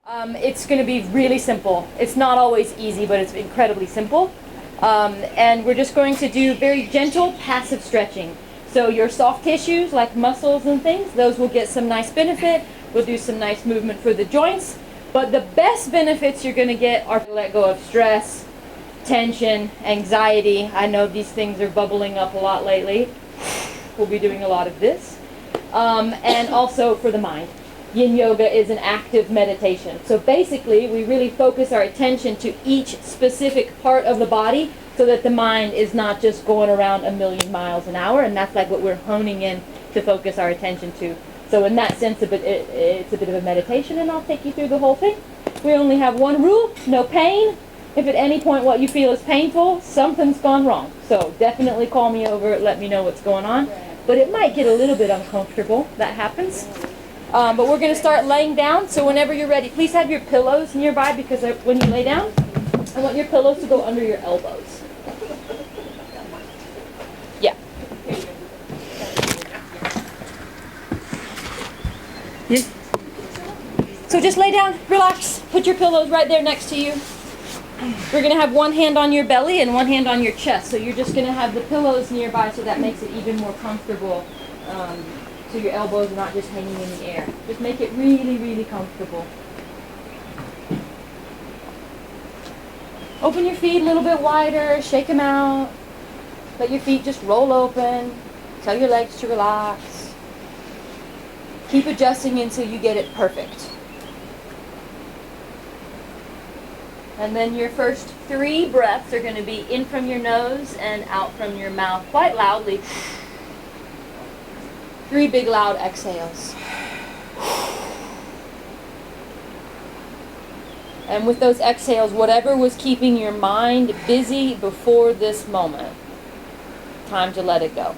It's going to be really simple. It's not always easy, but it's incredibly simple. And we're just going to do very gentle, passive stretching. So your soft tissues, like muscles and things, those will get some nice benefit. We'll do some nice movement for the joints. But the best benefits you're going to get are to let go of stress, tension, anxiety. I know these things are bubbling up a lot lately. We'll be doing a lot of this. And also for the mind. Yin Yoga is an active meditation. So basically, we really focus our attention to each specific part of the body so that the mind is not just going around a million miles an hour, and that's like what we're honing in to focus our attention to. So in that sense, it's a bit of a meditation, and I'll take you through the whole thing. We only have one rule: no pain. If at any point what you feel is painful, something's gone wrong. So definitely call me over, let me know what's going on. But it might get a little bit uncomfortable. That happens. But we're going to start laying down, so whenever you're ready, please have your pillows nearby, because when you lay down, I want your pillows to go under your elbows. Yeah. Yeah. So just lay down, relax, put your pillows right there next to you. We're going to have one hand on your belly and one hand on your chest, so you're just going to have the pillows nearby, so that makes it even more comfortable. So your elbows are not just hanging in the air. Just make it really, really comfortable. Open your feet a little bit wider, shake them out. Let your feet just roll open. Tell your legs to relax. Keep adjusting until you get it perfect. And then your first 3 breaths are going to be in from your nose and out from your mouth quite loudly. 3 big loud exhales. And with those exhales, whatever was keeping your mind busy before this moment, time to let it go.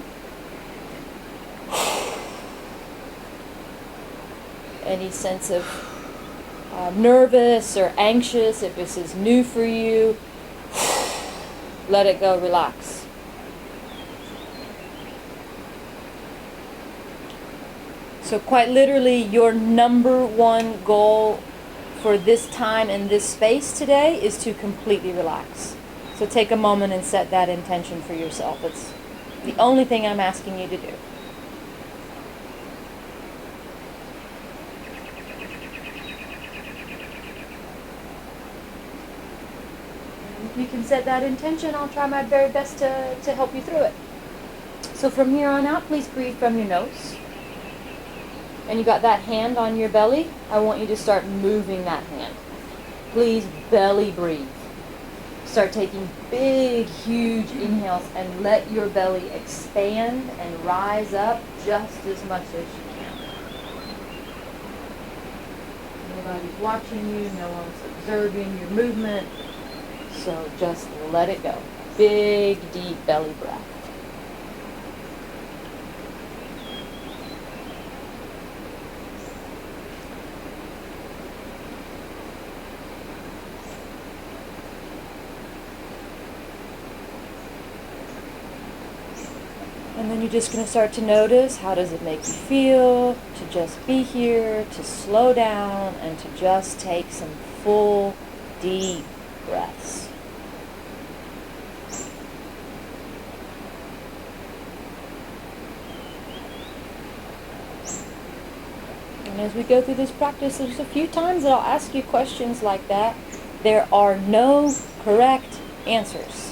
Any sense of nervous or anxious, if this is new for you, let it go, relax. So quite literally, your number one goal for this time and this space today is to completely relax. So take a moment and set that intention for yourself. It's the only thing I'm asking you to do. And if you can set that intention, I'll try my very best to help you through it. So from here on out, please breathe from your nose. And you got that hand on your belly, I want you to start moving that hand. Please belly breathe. Start taking big, huge inhales and let your belly expand and rise up just as much as you can. Nobody's watching you, no one's observing your movement, so just let it go. Big, deep belly breath. And then you're just going to start to notice, how does it make you feel to just be here, to slow down, and to just take some full, deep breaths. And as we go through this practice, there's a few times that I'll ask you questions like that. There are no correct answers.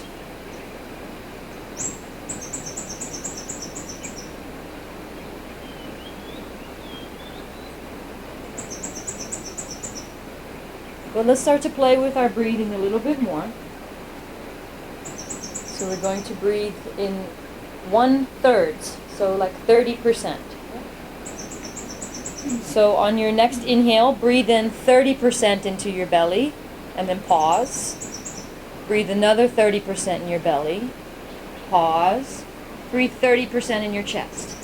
Well, let's start to play with our breathing a little bit more. So we're going to breathe in 1/3, so like 30%. So on your next inhale, breathe in 30% into your belly, and then pause. Breathe another 30% in your belly. Pause. Breathe 30% in your chest.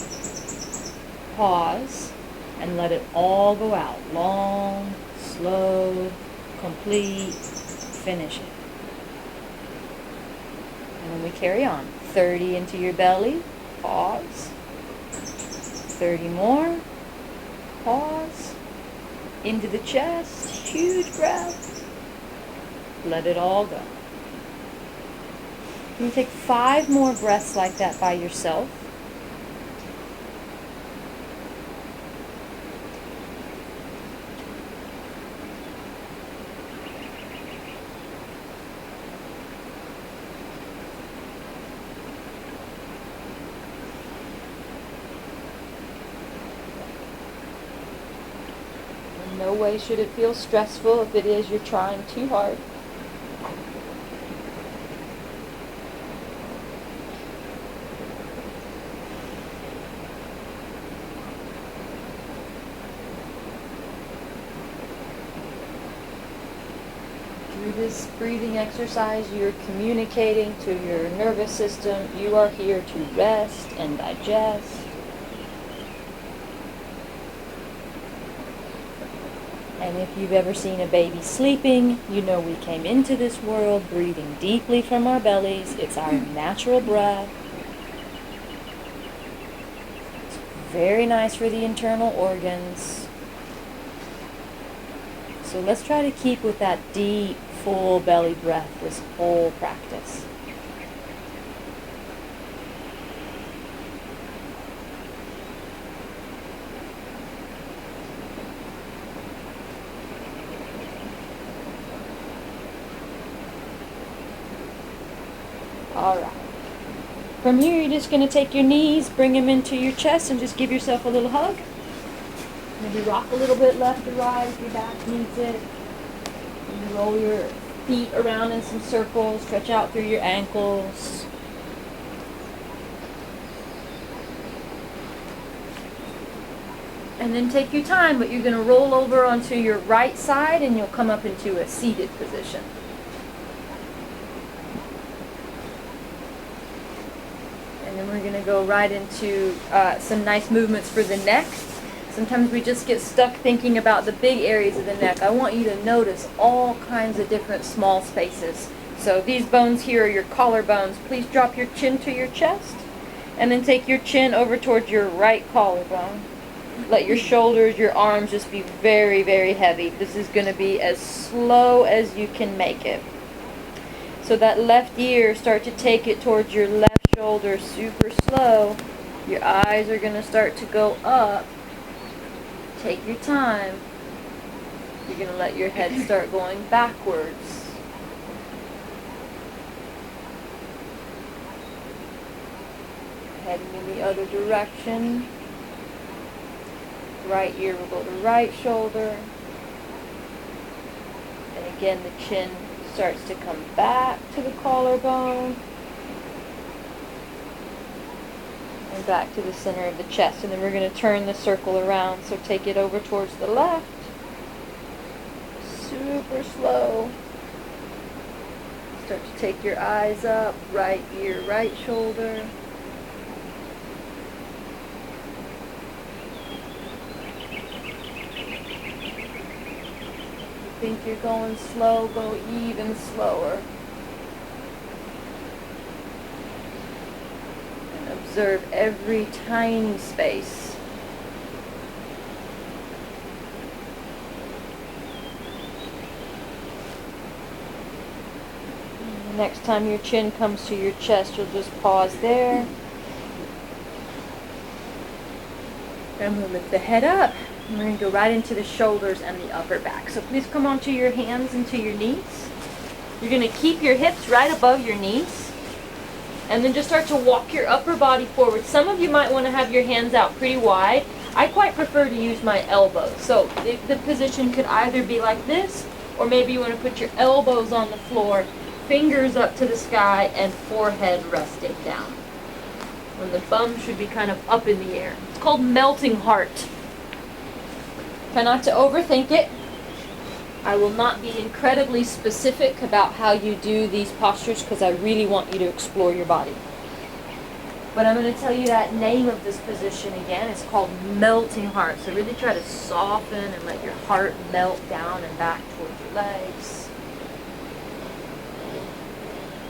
Pause, and let it all go out. Long, slow, complete, finish it. And then we carry on. 30 into your belly, pause. 30 more, pause. Into the chest, huge breath. Let it all go. You can take 5 more breaths like that by yourself. In no way should it feel stressful. If it is, you're trying too hard. Through this breathing exercise, you're communicating to your nervous system. You are here to rest and digest. And if you've ever seen a baby sleeping, you know we came into this world breathing deeply from our bellies. It's our natural breath. It's very nice for the internal organs. So let's try to keep with that deep, full belly breath this whole practice. All right. From here, you're just going to take your knees, bring them into your chest, and just give yourself a little hug. Maybe rock a little bit left or right if your back needs it. Maybe roll your feet around in some circles, stretch out through your ankles. And then take your time, but you're going to roll over onto your right side and you'll come up into a seated position. And then we're going to go right into some nice movements for the neck. Sometimes we just get stuck thinking about the big areas of the neck. I want you to notice all kinds of different small spaces. So these bones here are your collarbones. Please drop your chin to your chest. And then take your chin over towards your right collarbone. Let your shoulders, your arms just be very, very heavy. This is going to be as slow as you can make it. So that left ear, start to take it towards your left shoulder super slow. Your eyes are going to start to go up. Take your time. You're going to let your head start going backwards. Heading in the other direction. Right ear will go to right shoulder. And again, the chin starts to come back to the collarbone. And back to the center of the chest. And then we're going to turn the circle around. So take it over towards the left. Super slow. Start to take your eyes up. Right ear, right shoulder. If you think you're going slow, go even slower. Observe every tiny space. And next time your chin comes to your chest, you'll just pause there. And we'll lift the head up. And we're going to go right into the shoulders and the upper back. So please come onto your hands and to your knees. You're going to keep your hips right above your knees. And then just start to walk your upper body forward. Some of you might want to have your hands out pretty wide. I quite prefer to use my elbows. So the position could either be like this, or maybe you want to put your elbows on the floor, fingers up to the sky, and forehead resting down. And the bum should be kind of up in the air. It's called melting heart. Try not to overthink it. I will not be incredibly specific about how you do these postures because I really want you to explore your body. But I'm going to tell you that name of this position again. It's called melting heart. So really try to soften and let your heart melt down and back towards your legs.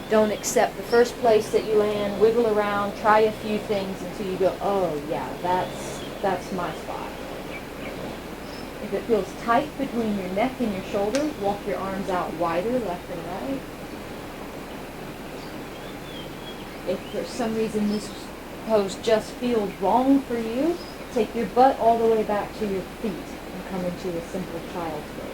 Don't accept the first place that you land. Wiggle around. Try a few things until you go, oh yeah, that's my spot. If it feels tight between your neck and your shoulder, walk your arms out wider, left and right. If for some reason this pose just feels wrong for you, take your butt all the way back to your feet and come into a simple child's pose.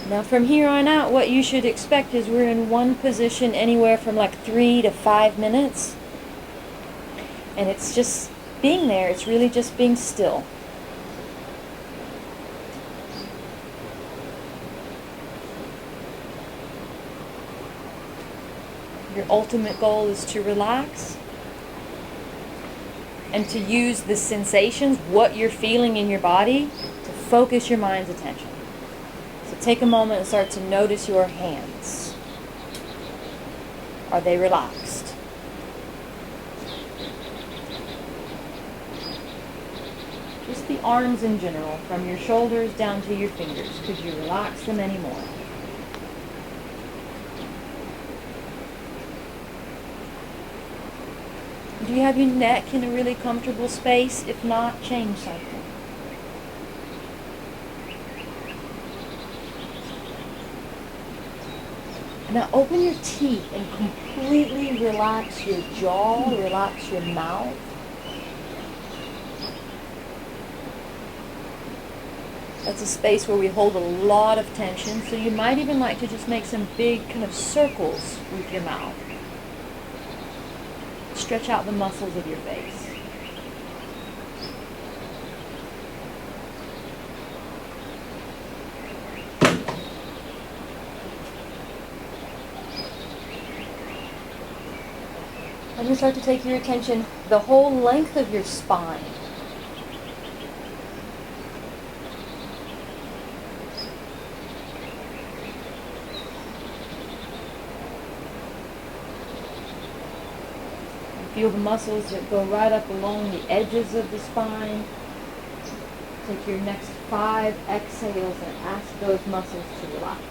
Now from here on out, what you should expect is we're in one position anywhere from like 3 to 5 minutes. And it's just being there. It's really just being still. Your ultimate goal is to relax and to use the sensations, what you're feeling in your body, to focus your mind's attention. So take a moment and start to notice your hands. Are they relaxed? Just the arms in general, from your shoulders down to your fingers. Could you relax them anymore? Do you have your neck in a really comfortable space? If not, change something. Now open your teeth and completely relax your jaw, relax your mouth. That's a space where we hold a lot of tension, so you might even like to just make some big kind of circles with your mouth. Stretch out the muscles of your face. And you start to take your attention the whole length of your spine. Feel the muscles that go right up along the edges of the spine. Take your next 5 exhales and ask those muscles to relax.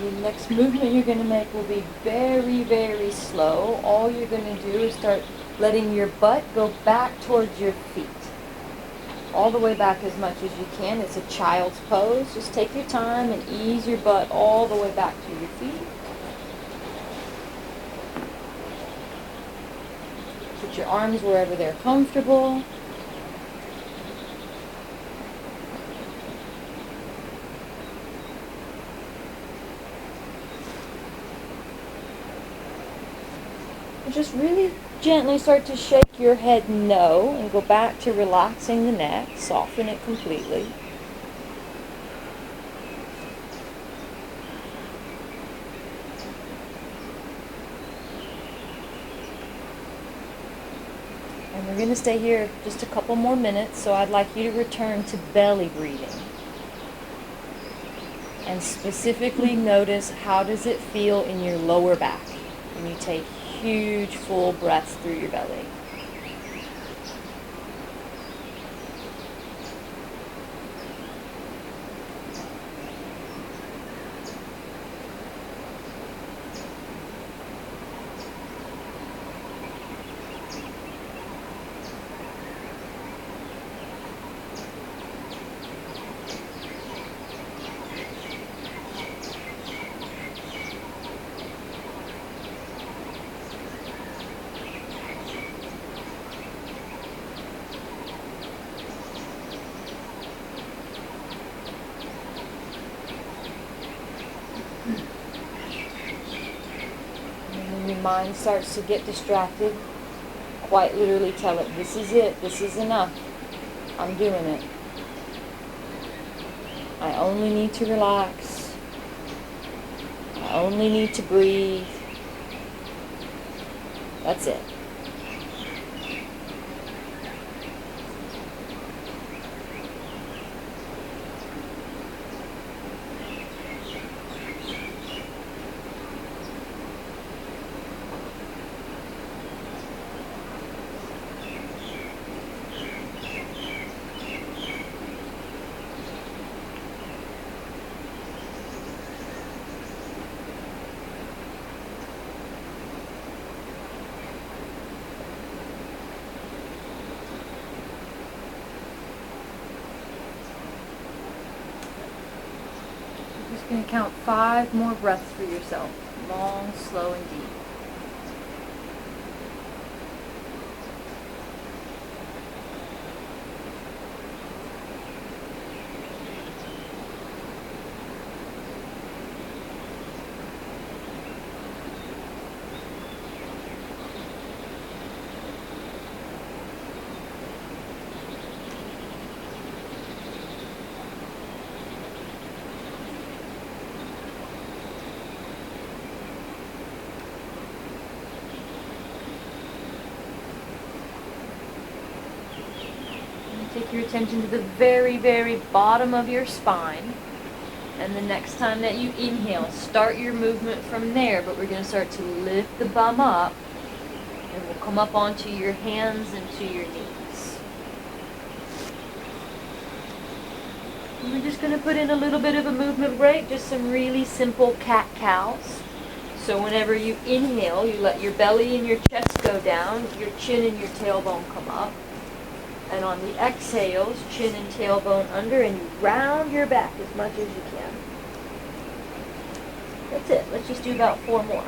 The next movement you're going to make will be very, very slow. All you're going to do is start letting your butt go back towards your feet. All the way back as much as you can. It's a child's pose. Just take your time and ease your butt all the way back to your feet. Put your arms wherever they're comfortable. Just really gently start to shake your head no and go back to relaxing the neck. Soften it completely. And we're going to stay here just a couple more minutes, so I'd like you to return to belly breathing. And specifically notice, how does it feel in your lower back when you take huge full breaths through your belly. Mind starts to get distracted, quite literally tell it, this is it, this is enough, I'm doing it. I only need to relax. I only need to breathe. That's it. You're going to count 5 more breaths for yourself. Long, slow, and deep. Take your attention to the very, very bottom of your spine. And the next time that you inhale, start your movement from there. But we're going to start to lift the bum up. And we'll come up onto your hands and to your knees. And we're just going to put in a little bit of a movement break. Just some really simple cat-cows. So whenever you inhale, you let your belly and your chest go down. Your chin and your tailbone come up. And on the exhales, chin and tailbone under, and you round your back as much as you can. That's it. Let's just do about 4 more.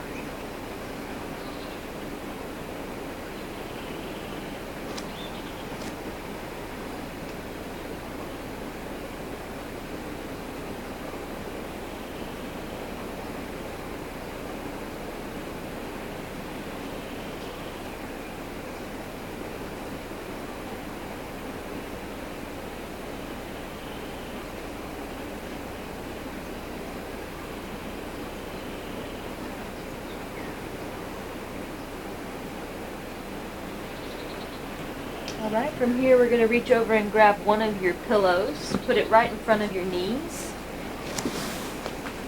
Alright, from here we're going to reach over and grab one of your pillows, put it right in front of your knees.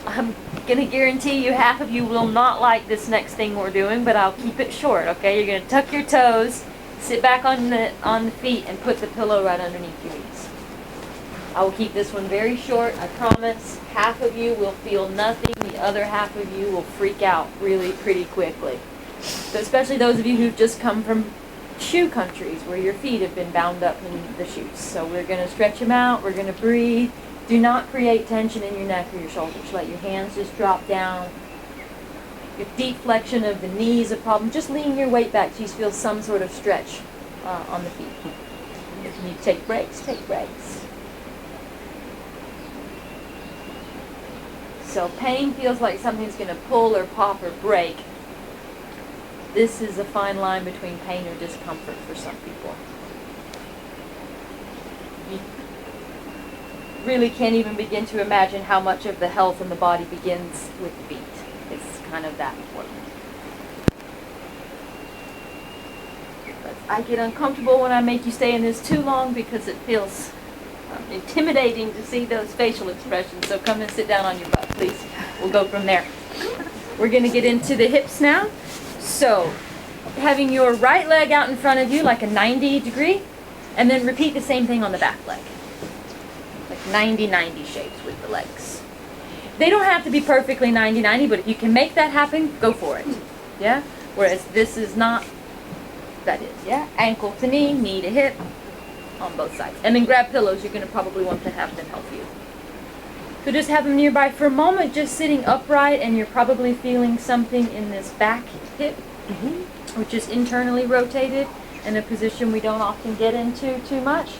I'm going to guarantee you half of you will not like this next thing we're doing, but I'll keep it short, okay? You're going to tuck your toes, sit back on the feet, and put the pillow right underneath your knees. I will keep this one very short, I promise. Half of you will feel nothing, the other half of you will freak out really pretty quickly. So especially those of you who've just come from shoe countries where your feet have been bound up in the shoes. So we're going to stretch them out, we're going to breathe. Do not create tension in your neck or your shoulders. Let your hands just drop down. If deep flexion of the knee is a problem, just lean your weight back so you feel some sort of stretch on the feet. If you need to take breaks, take breaks. So pain feels like something's going to pull or pop or break. This is a fine line between pain or discomfort for some people. You really can't even begin to imagine how much of the health in the body begins with the feet. It's kind of that important. But I get uncomfortable when I make you stay in this too long because it feels intimidating to see those facial expressions. So come and sit down on your butt, please. We'll go from there. We're going to get into the hips now. So, having your right leg out in front of you like a 90 degree, and then repeat the same thing on the back leg. Like 90-90 shapes with the legs. They don't have to be perfectly 90-90, but if you can make that happen, go for it. Yeah? Whereas this is not, that is, yeah? Ankle to knee, knee to hip, on both sides. And then grab pillows, you're going to probably want to have them help you. So just have them nearby for a moment, just sitting upright, and you're probably feeling something in this back hip, which is internally rotated in a position we don't often get into too much.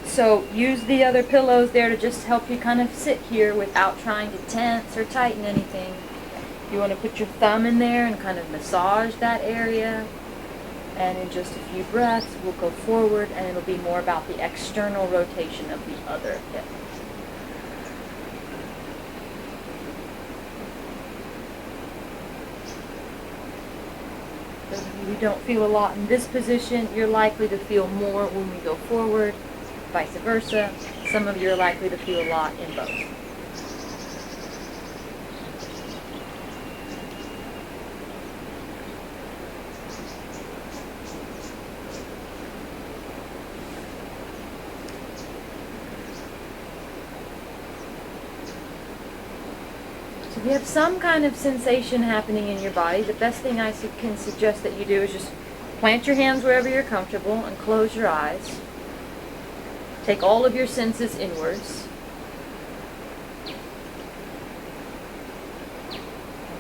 So use the other pillows there to just help you kind of sit here without trying to tense or tighten anything. You want to put your thumb in there and kind of massage that area. And in just a few breaths, we'll go forward, and it'll be more about the external rotation of the other hip. If you don't feel a lot in this position, you're likely to feel more when we go forward, vice versa. Some of you are likely to feel a lot in both. If you have some kind of sensation happening in your body, the best thing I can suggest that you do is just plant your hands wherever you're comfortable and close your eyes. Take all of your senses inwards.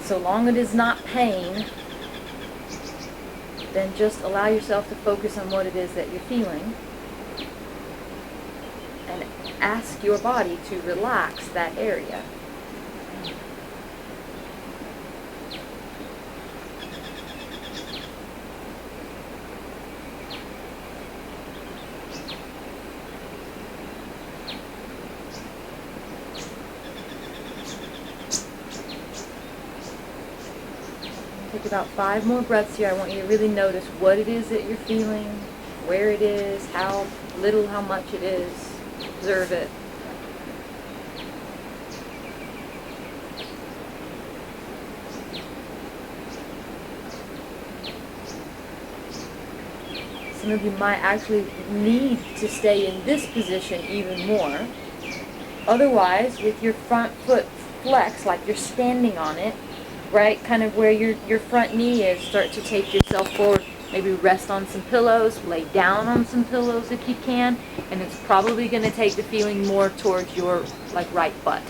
So long as it is not pain, then just allow yourself to focus on what it is that you're feeling. And ask your body to relax that area. Take about 5 more breaths here. I want you to really notice what it is that you're feeling, where it is, how little, how much it is. Observe it. Some of you might actually need to stay in this position even more. Otherwise, with your front foot flexed, like you're standing on it, right, kind of where your front knee is, start to take yourself forward. Maybe rest on some pillows, lay down on some pillows if you can, and it's probably going to take the feeling more towards your right butt.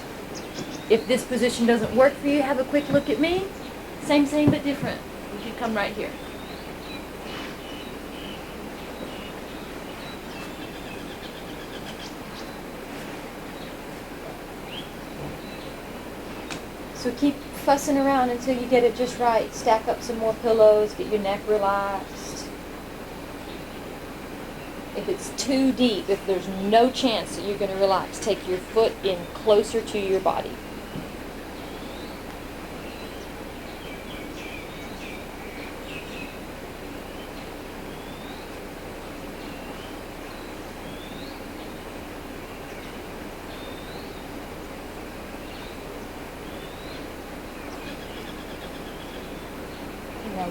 If this position doesn't work for you, have a quick look at me. Same but different. You should come right here. So keep fussing around until you get it just right. Stack up some more pillows, get your neck relaxed. If it's too deep, if there's no chance that you're going to relax, take your foot in closer to your body.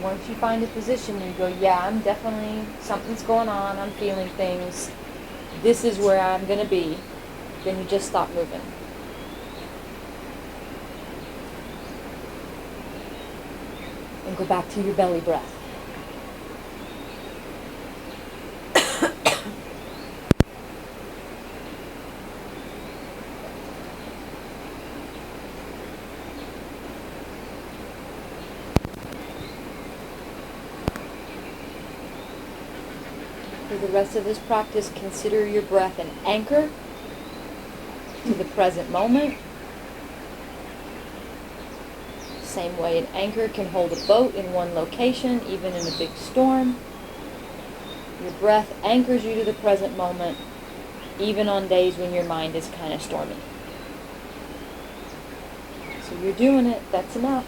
Once you find a position, you go, yeah, I'm definitely, something's going on, I'm feeling things, this is where I'm going to be, then you just stop moving. And go back to your belly breath. For the rest of this practice, consider your breath an anchor to the present moment. Same way an anchor can hold a boat in one location, even in a big storm. Your breath anchors you to the present moment, even on days when your mind is kind of stormy. So you're doing it, that's enough.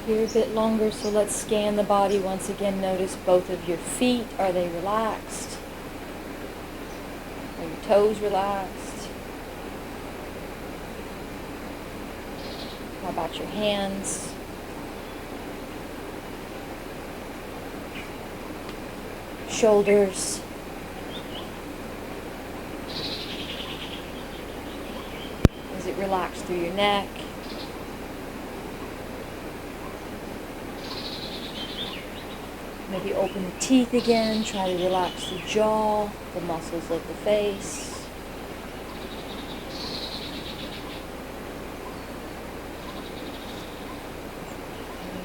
Here a bit longer, so let's scan the body once again. Notice both of your feet. Are they relaxed? Are your toes relaxed? How about your hands? Shoulders? Is it relaxed through your neck? Maybe open the teeth again. Try to relax the jaw, the muscles of the face.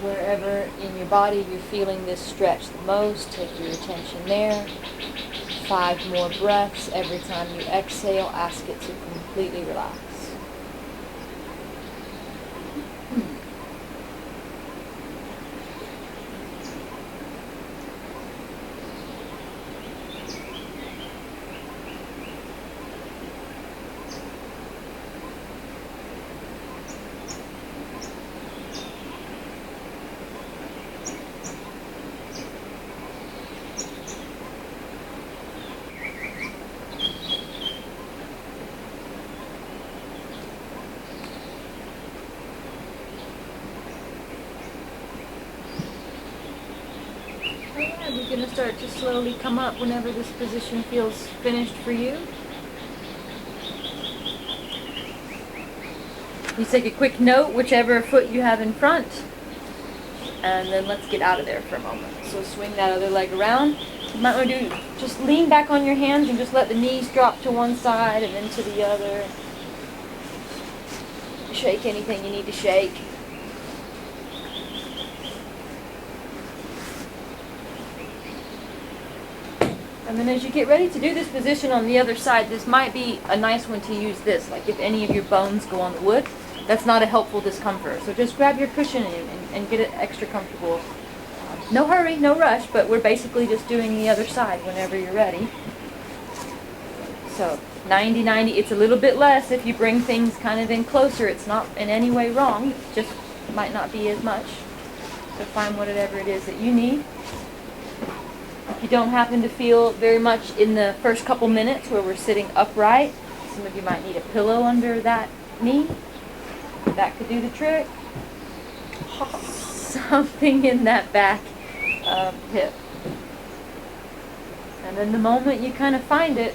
Wherever in your body you're feeling this stretch the most, take your attention there. 5 more breaths. Every time you exhale, ask it to completely relax. We're going to start to slowly come up whenever this position feels finished for you. You take a quick note, whichever foot you have in front, and then let's get out of there for a moment. So swing that other leg around. You might want to just lean back on your hands and just let the knees drop to one side and then to the other. Shake anything you need to shake. And then as you get ready to do this position on the other side, this might be a nice one to use this. Like if any of your bones go on the wood, that's not a helpful discomfort. So just grab your cushion and get it extra comfortable. No hurry, no rush, but we're basically just doing the other side whenever you're ready. So 90-90, it's a little bit less if you bring things kind of in closer. It's not in any way wrong, it just might not be as much. So find whatever it is that you need. If you don't happen to feel very much in the first couple minutes where we're sitting upright, some of you might need a pillow under that knee. That could do the trick. Something in that back hip. And then the moment you kind of find it,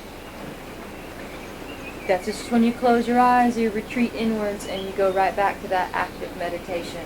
that's just when you close your eyes, you retreat inwards, and you go right back to that active meditation.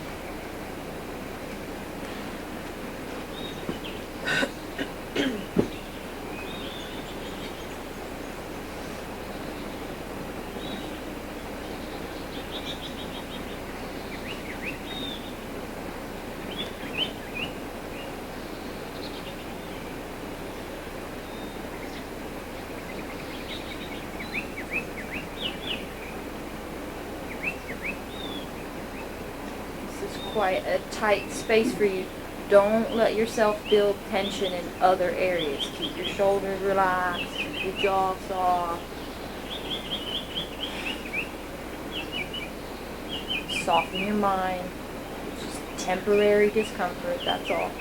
Quite a tight space for you. Don't let yourself build tension in other areas. Keep your shoulders relaxed, keep your jaw soft. Soften your mind. It's just temporary discomfort, that's all.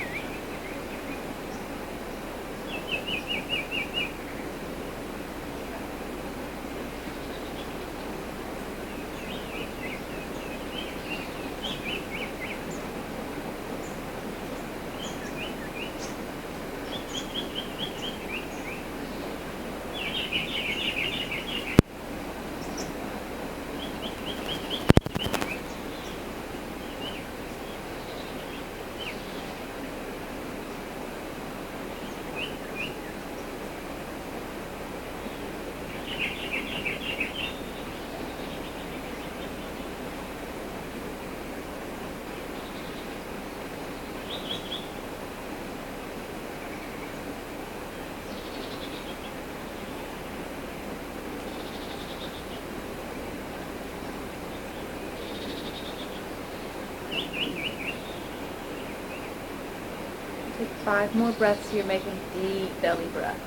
Take 5 more breaths here, making deep belly breaths.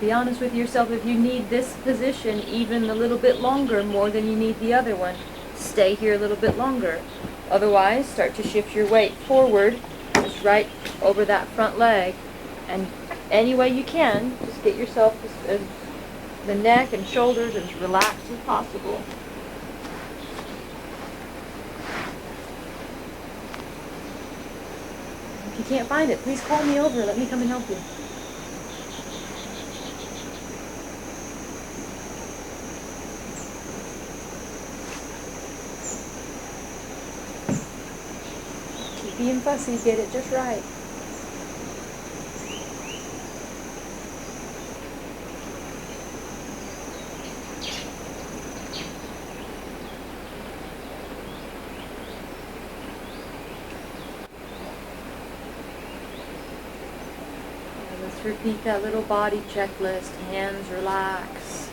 Be honest with yourself. If you need this position even a little bit longer, more than you need the other one, stay here a little bit longer. Otherwise, start to shift your weight forward, just right over that front leg, and any way you can, just get yourself the neck and shoulders as relaxed as possible. If you can't find it, please call me over. Let me come and help you. Keep being fussy, get it just right. Repeat that little body checklist. Hands relax.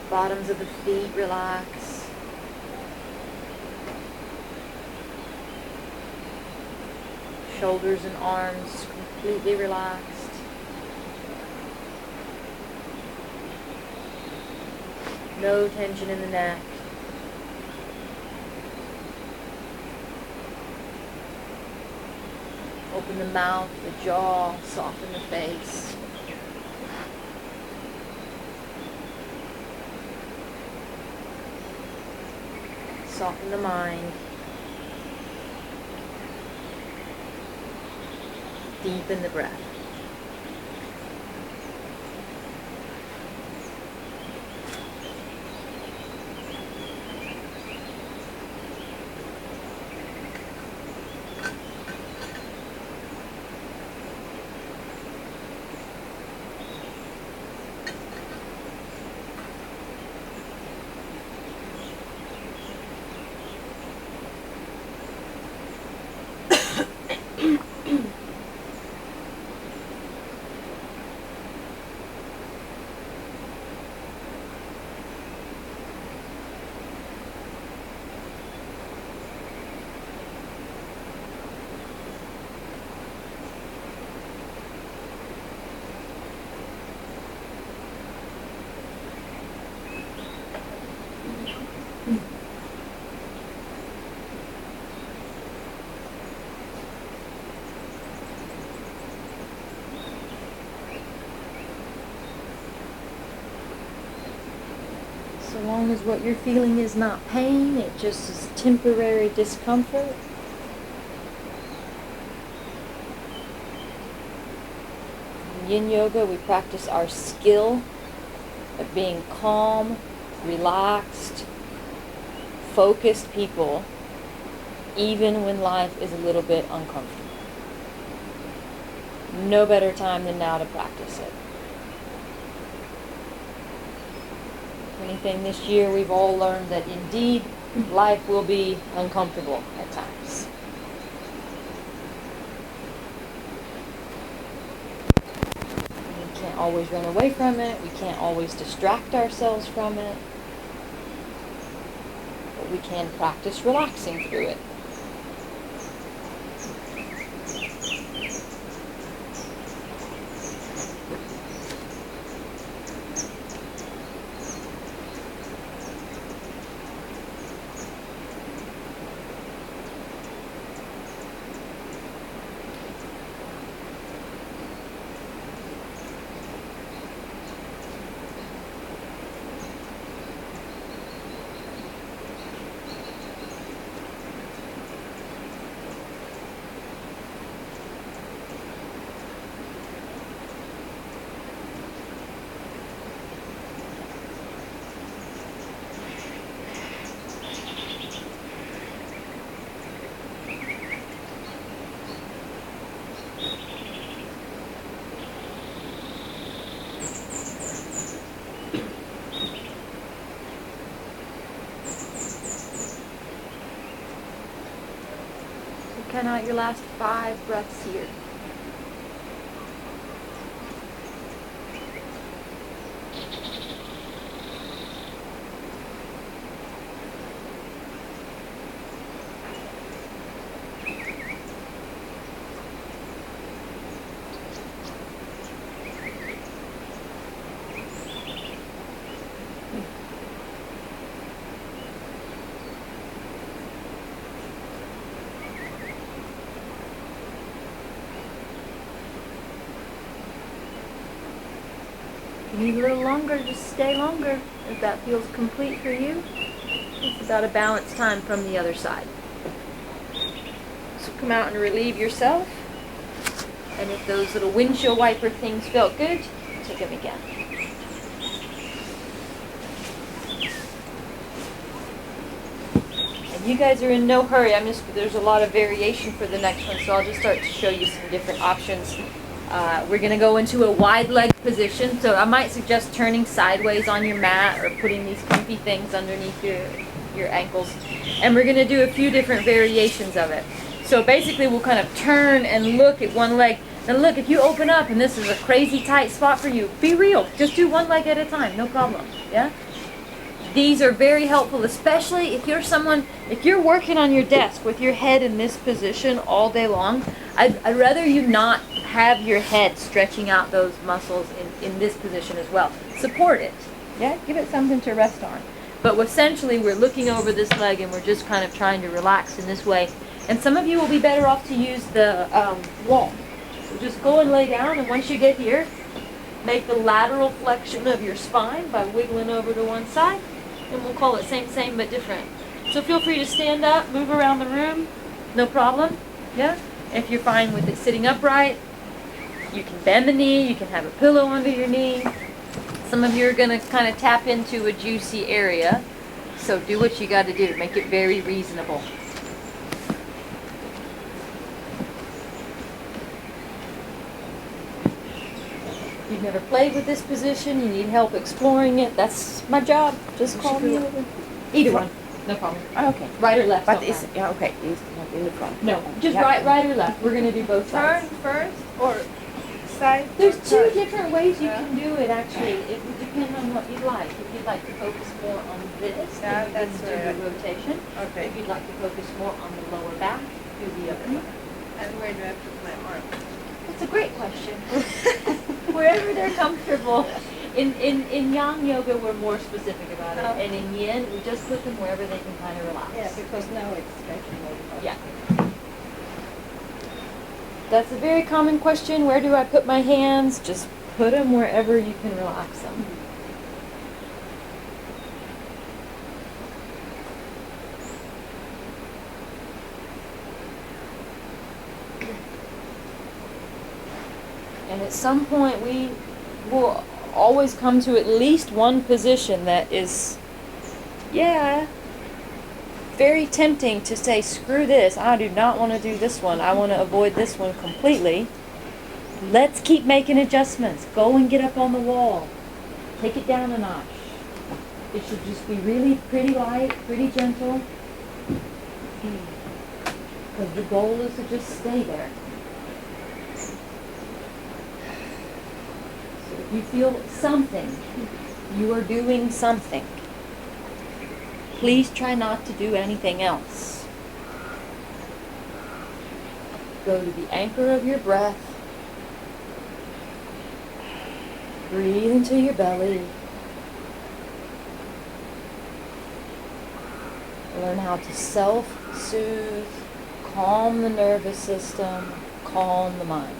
Bottoms of the feet relax. Shoulders and arms completely relaxed. No tension in the neck. Open the mouth, the jaw, soften the face. Soften the mind. Deepen the breath. So long as what you're feeling is not pain, it just is temporary discomfort. In Yin Yoga, we practice our skill of being calm, relaxed, focused people, even when life is a little bit uncomfortable. No better time than now to practice it. If anything, this year we've all learned that indeed life will be uncomfortable at times. We can't always run away from it. We can't always distract ourselves from it. But we can practice relaxing through it. Count out your last 5 breaths here. If you need a little longer, just stay longer. If that feels complete for you, it's about a balanced time from the other side. So come out and relieve yourself. And if those little windshield wiper things felt good, take them again. And you guys are in no hurry. There's a lot of variation for the next one, so I'll just start to show you some different options. We're going to go into a wide leg position, so I might suggest turning sideways on your mat or putting these comfy things underneath your ankles. And we're going to do a few different variations of it. So basically we'll kind of turn and look at one leg. Now look, if you open up and this is a crazy tight spot for you, be real. Just do one leg at a time, no problem. Yeah? These are very helpful, especially if you're working on your desk with your head in this position all day long. I'd rather you not have your head stretching out those muscles in this position as well. Support it. Yeah? Give it something to rest on. But essentially we're looking over this leg and we're just kind of trying to relax in this way. And some of you will be better off to use the wall. So just go and lay down, and once you get here, make the lateral flexion of your spine by wiggling over to one side. And we'll call it same but different. So feel free to stand up, move around the room, no problem. Yeah? If you're fine with it sitting upright, you can bend the knee, you can have a pillow under your knee. Some of you are going to kind of tap into a juicy area, so do what you got to do. Make it very reasonable. If you've never played with this position, you need help exploring it, that's my job. Just call me over. Either one. No problem. Okay. Right or left. But it's, yeah, okay, it's not in the front. No, just right or left. We're going to do both sides. Turn first or side? There's two turn? different ways you can do it, actually. It would depend on what you'd like. If you'd like to focus more on this, Yeah, then you that's can do right. the rotation. Okay. If you'd like to focus more on the lower back, do the other one. And where do I put my arm? That's a great question. Wherever they're comfortable. In Yang Yoga, we're more specific about it. Oh. And in Yin, we just put them wherever they can kind of relax. Yeah, because now it's stretching over. Yeah. That's a very common question. Where do I put my hands? Just put them wherever you can relax them. And at some point we will always come to at least one position that is, very tempting to say, screw this, I do not want to do this one, I want to avoid this one completely. Let's keep making adjustments. Go and get up on the wall. Take it down a notch. It should just be really pretty light, pretty gentle. Because the goal is to just stay there. So if you feel something, you are doing something. Please try not to do anything else. Go to the anchor of your breath. Breathe into your belly. Learn how to self-soothe, calm the nervous system, calm the mind.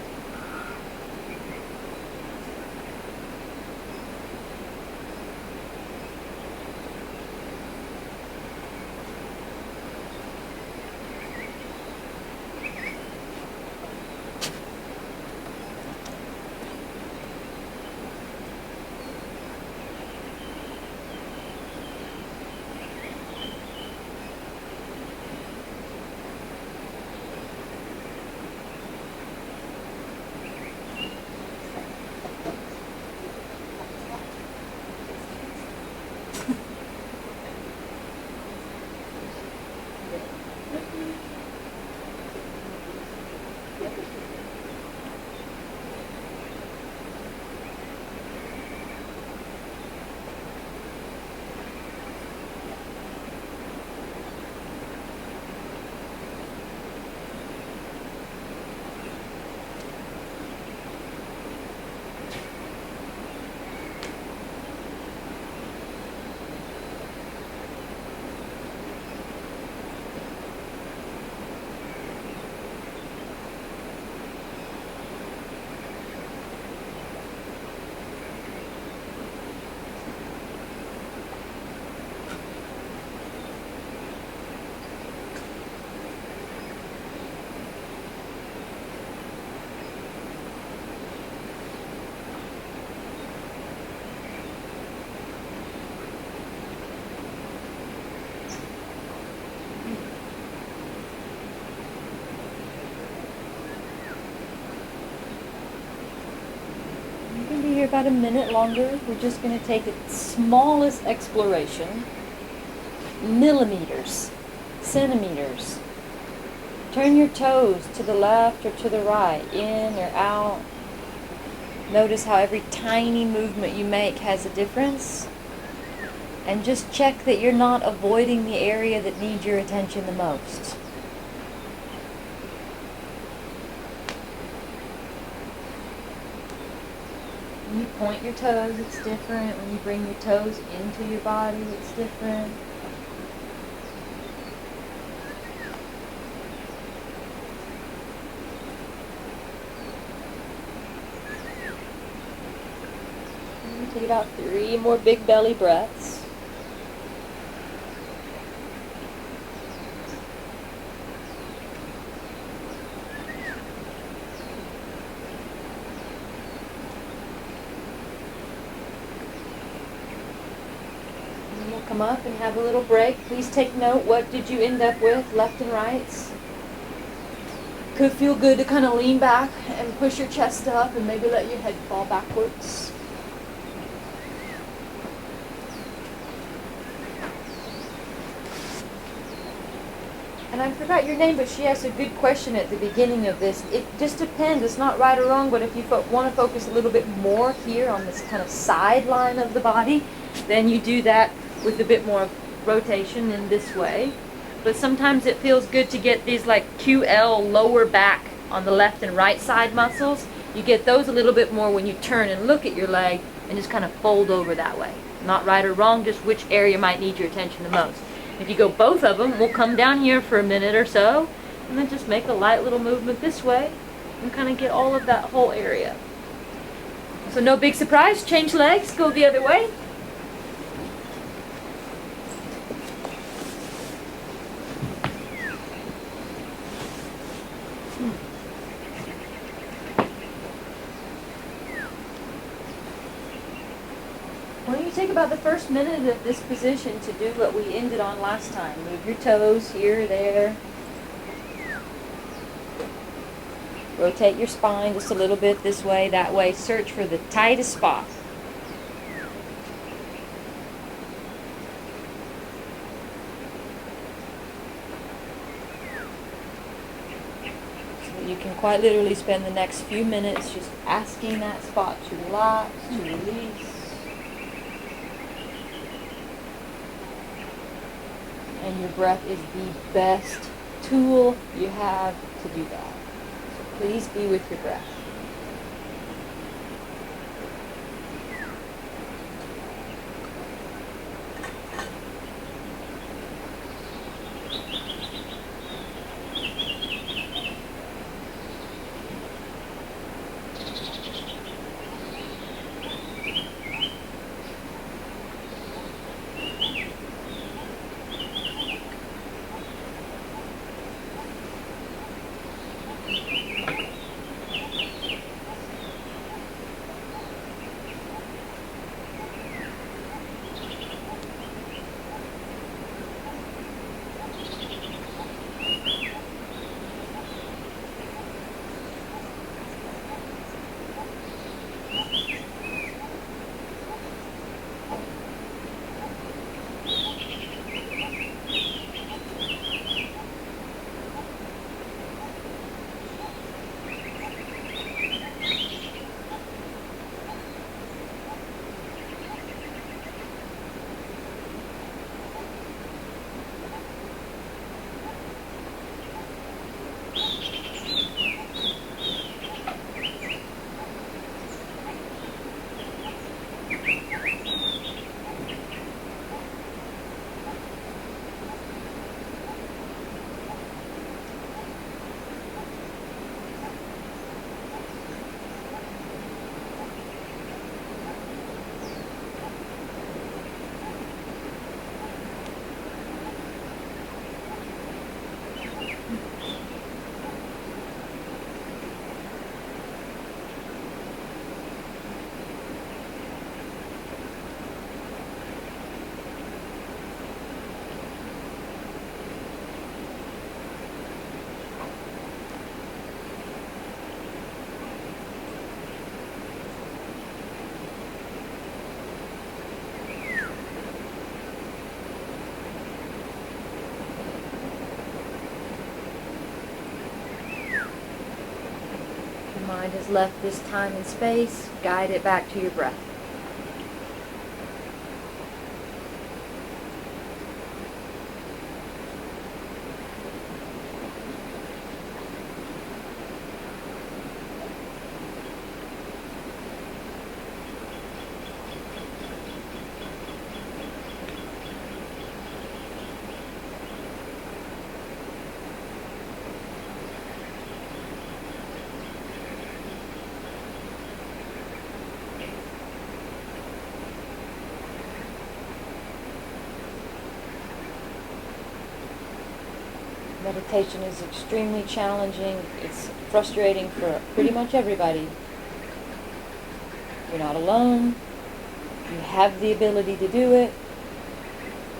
here about a minute longer. We're just going to take its smallest exploration. Millimeters, centimeters. Turn your toes to the left or to the right, in or out. Notice how every tiny movement you make has a difference. And just check that you're not avoiding the area that needs your attention the most. When you point your toes, it's different. When you bring your toes into your body, it's different. Take about 3 more big belly breaths. And we'll come up and have a little break. Please take note, what did you end up with, left and rights? Could feel good to kind of lean back and push your chest up and maybe let your head fall backwards. And I forgot your name, but she asked a good question at the beginning of this. It just depends. It's not right or wrong, but if you want to focus a little bit more here on this kind of sideline of the body, then you do that with a bit more rotation in this way. But sometimes it feels good to get these like QL lower back on the left and right side muscles. You get those a little bit more when you turn and look at your leg and just kind of fold over that way. Not right or wrong, just which area might need your attention the most. If you go both of them, we'll come down here for a minute or so, and then just make a light little movement this way, and kind of get all of that whole area. So no big surprise, change legs, go the other way. Why don't you take about the first minute of this position to do what we ended on last time. Move your toes here, there. Rotate your spine just a little bit this way, that way. Search for the tightest spot. So you can quite literally spend the next few minutes just asking that spot to relax, to release. And your breath is the best tool you have to do that. So please be with your breath. Mind has left this time and space. Guide it back to your breath. Meditation is extremely challenging. It's frustrating for pretty much everybody. You're not alone. You have the ability to do it.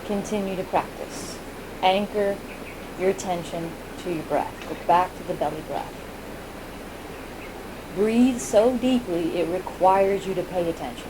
Continue to practice. Anchor your attention to your breath. Go back to the belly breath. Breathe so deeply it requires you to pay attention.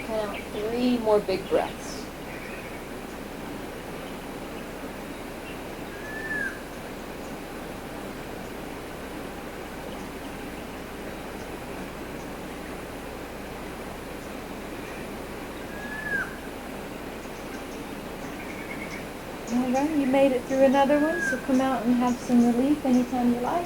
Count 3 more big breaths. All right, you made it through another one, so come out and have some relief anytime you like.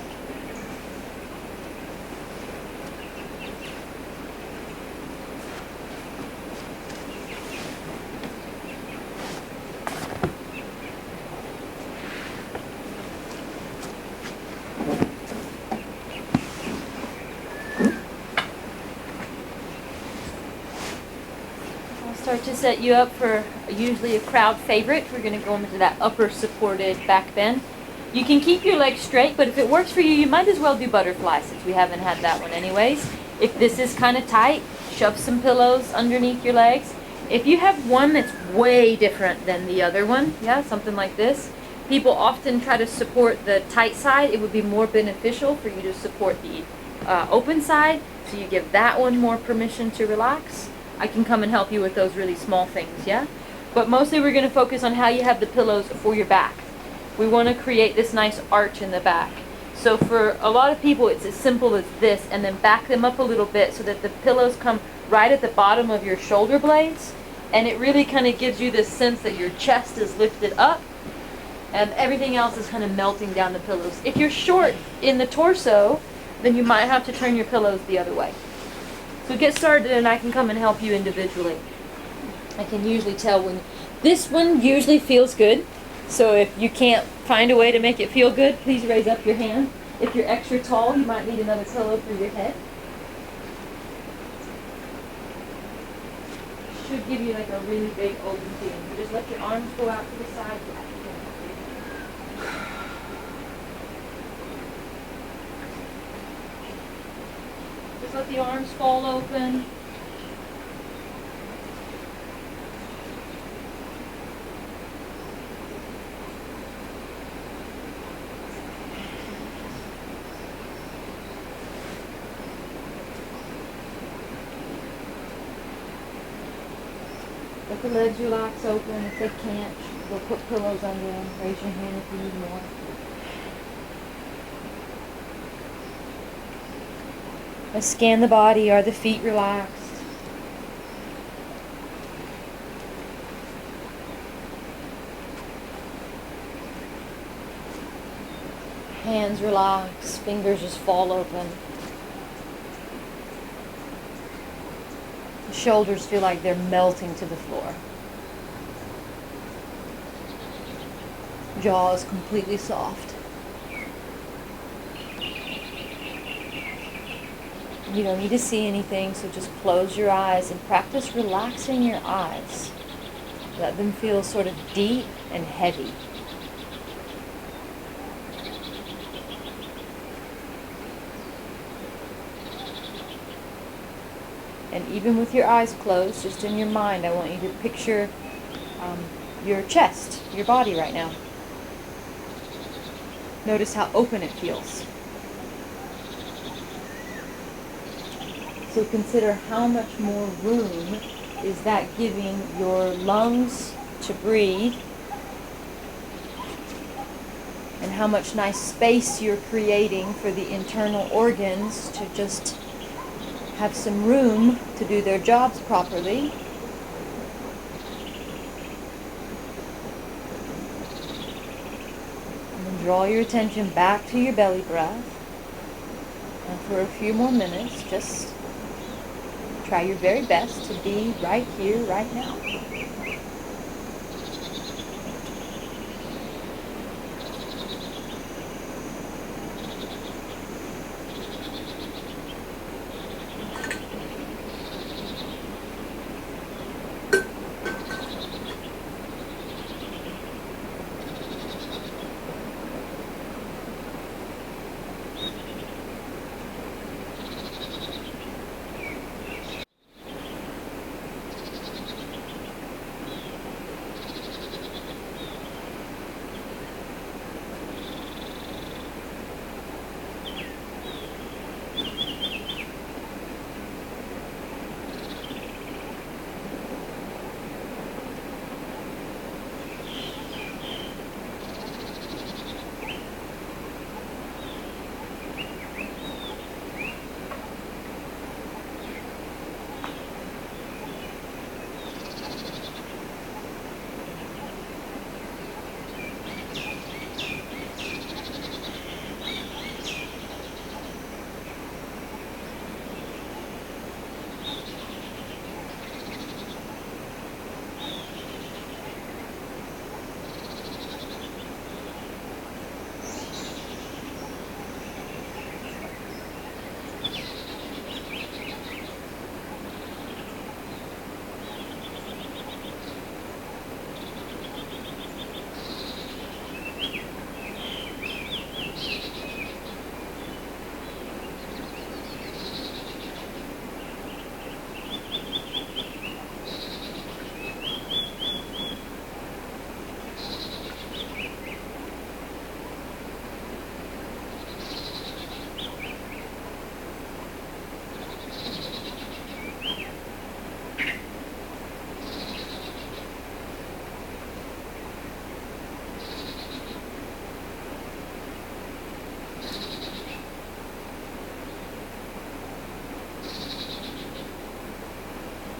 Start to set you up for usually a crowd favorite. We're going to go into that upper supported back bend. You can keep your legs straight, but if it works for you, you might as well do butterfly since we haven't had that one anyways. If this is kind of tight, shove some pillows underneath your legs. If you have one that's way different than the other one, yeah, something like this, people often try to support the tight side. It would be more beneficial for you to support the open side, so you give that one more permission to relax. I can come and help you with those really small things, yeah? But mostly we're going to focus on how you have the pillows for your back. We want to create this nice arch in the back. So for a lot of people, it's as simple as this, and then back them up a little bit so that the pillows come right at the bottom of your shoulder blades, and it really kind of gives you this sense that your chest is lifted up, and everything else is kind of melting down the pillows. If you're short in the torso, then you might have to turn your pillows the other way. So get started and I can come and help you individually. I can usually tell when this one usually feels good. So if you can't find a way to make it feel good, please raise up your hand. If you're extra tall, you might need another pillow for your head. Should give you like a really big open feeling. So just let your arms go out to the side. Just let the arms fall open. Let the legs relax open. If they can't, we'll put pillows under them. Raise your hand if you need more. Let's scan the body. Are the feet relaxed? Hands relax. Fingers just fall open. The shoulders feel like they're melting to the floor. Jaw is completely soft. You don't need to see anything, so just close your eyes and practice relaxing your eyes. Let them feel sort of deep and heavy. And even with your eyes closed, just in your mind, I want you to picture your chest, your body right now. Notice how open it feels. So consider how much more room is that giving your lungs to breathe, and how much nice space you're creating for the internal organs to just have some room to do their jobs properly. And then draw your attention back to your belly breath. And for a few more minutes, just try your very best to be right here, right now.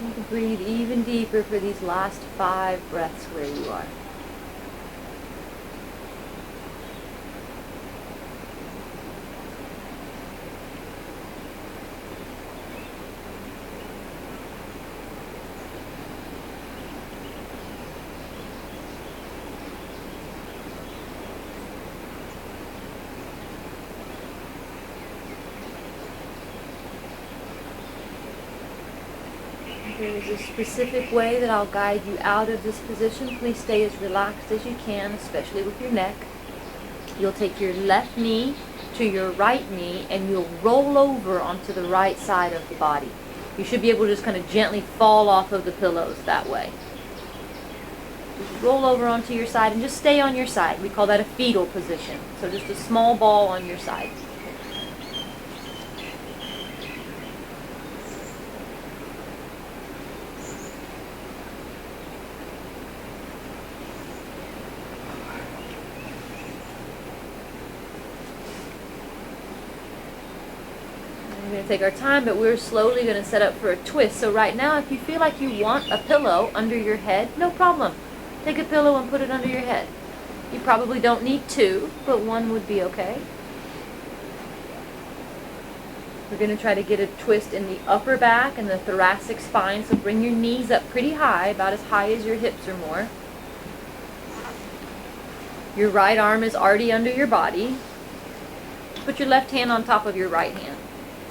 You can breathe even deeper for these last 5 breaths where you are. There is a specific way that I'll guide you out of this position. Please stay as relaxed as you can, especially with your neck. You'll take your left knee to your right knee and you'll roll over onto the right side of the body. You should be able to just kind of gently fall off of the pillows that way. Just roll over onto your side and just stay on your side. We call that a fetal position. So just a small ball on your side. We're going to take our time, but we're slowly going to set up for a twist. So right now, if you feel like you want a pillow under your head, no problem. Take a pillow and put it under your head. You probably don't need 2, but 1 would be okay. We're going to try to get a twist in the upper back and the thoracic spine, so bring your knees up pretty high, about as high as your hips or more. Your right arm is already under your body. Put your left hand on top of your right hand.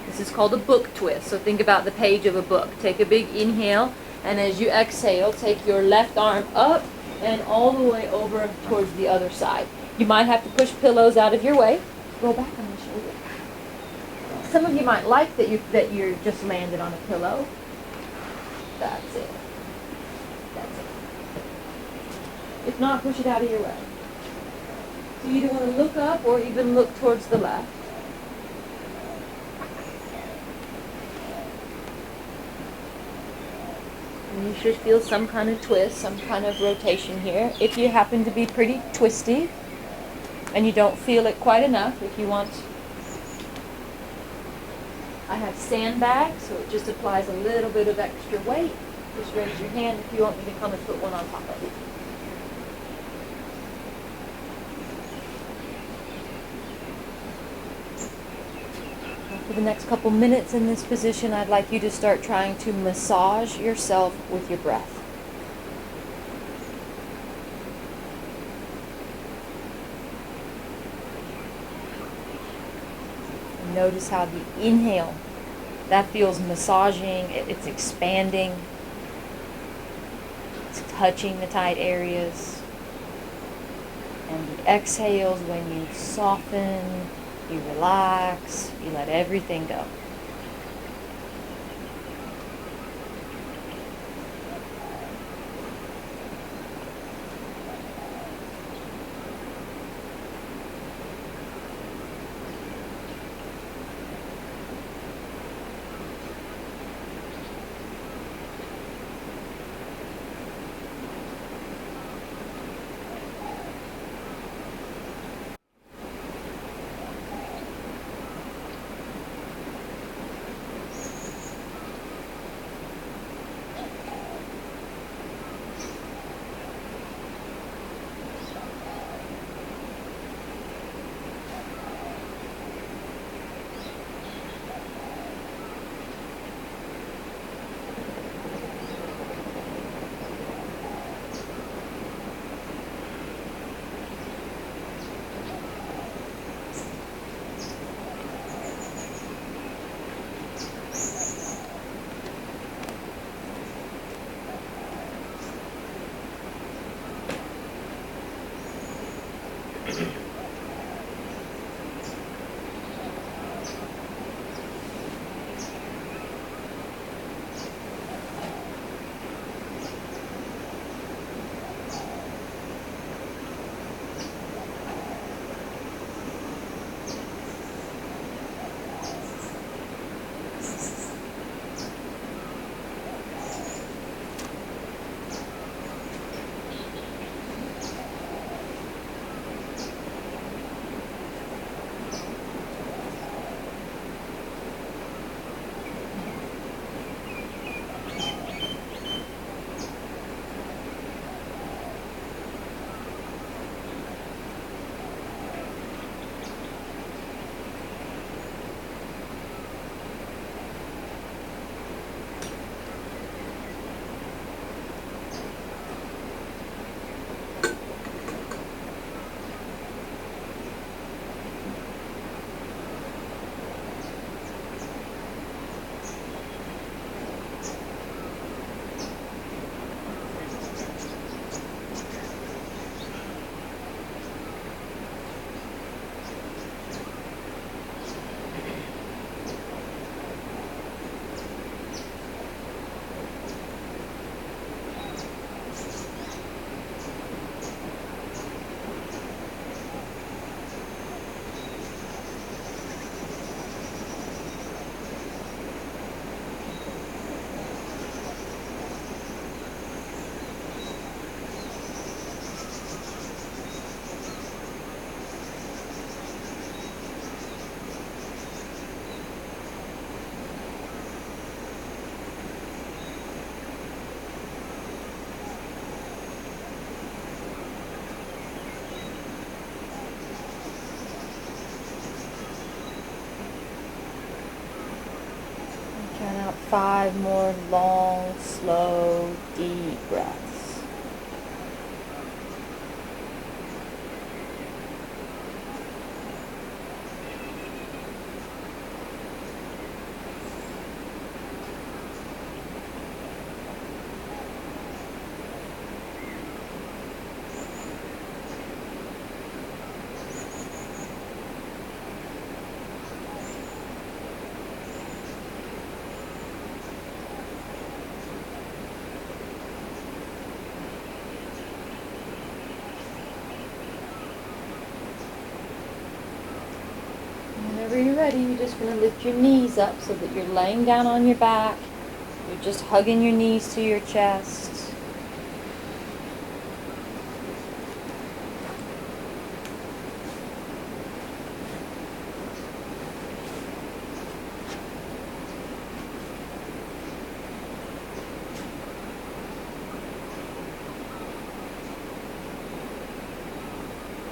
This is called a book twist. So think about the page of a book. Take a big inhale, and as you exhale, take your left arm up and all the way over towards the other side. You might have to push pillows out of your way. Go back on the shoulder. Some of you might like that you're just landed on a pillow. That's it. That's it. If not, push it out of your way. So you either want to look up or even look towards the left. And you should feel some kind of twist, some kind of rotation here. If you happen to be pretty twisty and you don't feel it quite enough, if you want, I have sandbags, so it just applies a little bit of extra weight. Just raise your hand if you want me to come and put one on top of it. For the next couple minutes in this position, I'd like you to start trying to massage yourself with your breath. And notice how the inhale, that feels massaging, it's expanding, it's touching the tight areas. And the exhales, when you soften, you relax, you let everything go. Turn out 5 more long, slow, deep breaths. whenever you're ready, you're just going to lift your knees up so that you're laying down on your back. You're just hugging your knees to your chest.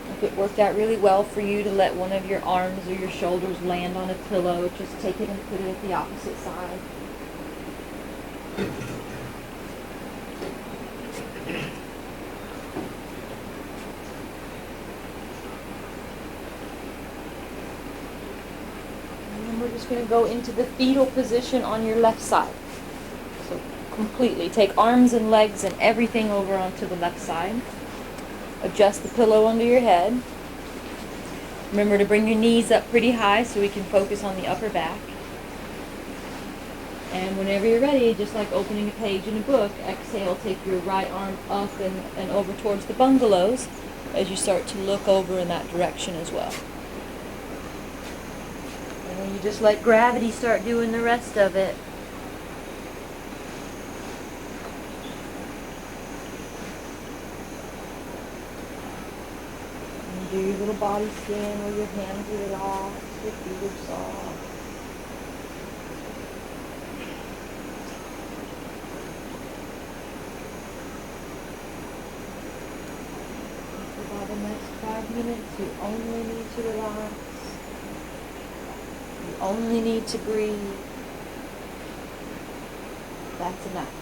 If it worked out really well for you to let one of your arms or your shoulders land on a pillow, just take it and put it at the opposite side. And then we're just going to go into the fetal position on your left side. So completely take arms and legs and everything over onto the left side. Adjust the pillow under your head. Remember to bring your knees up pretty high so we can focus on the upper back. And whenever you're ready, just like opening a page in a book, exhale, take your right arm up and over towards the bungalows as you start to look over in that direction as well. And then you just let gravity start doing the rest of it. Do your little body scan where your hands are relaxed, your feet are soft. For about the next 5 minutes, you only need to relax. You only need to breathe. That's enough.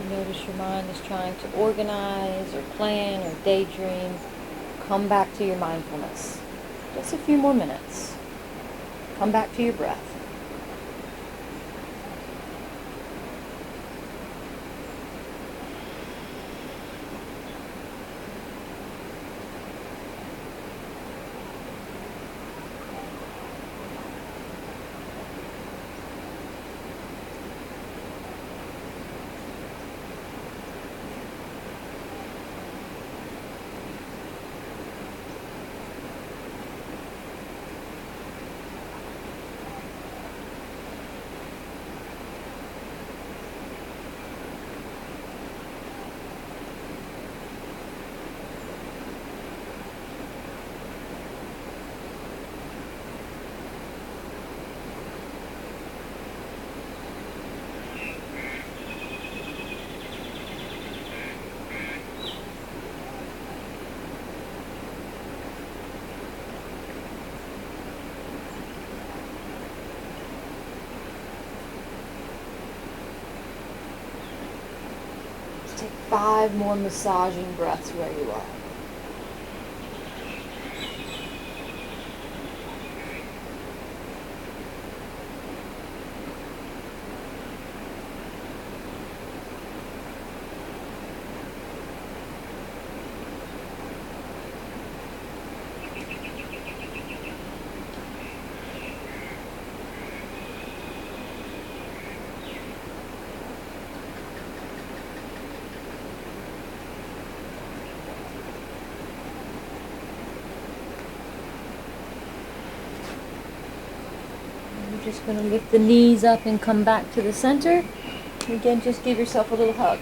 Notice your mind is trying to organize or plan or daydream. Come back to your mindfulness. Just a few more minutes. Come back to your breath. 5 more massaging breaths where you are. Just going to lift the knees up and come back to the center. Again, just give yourself a little hug.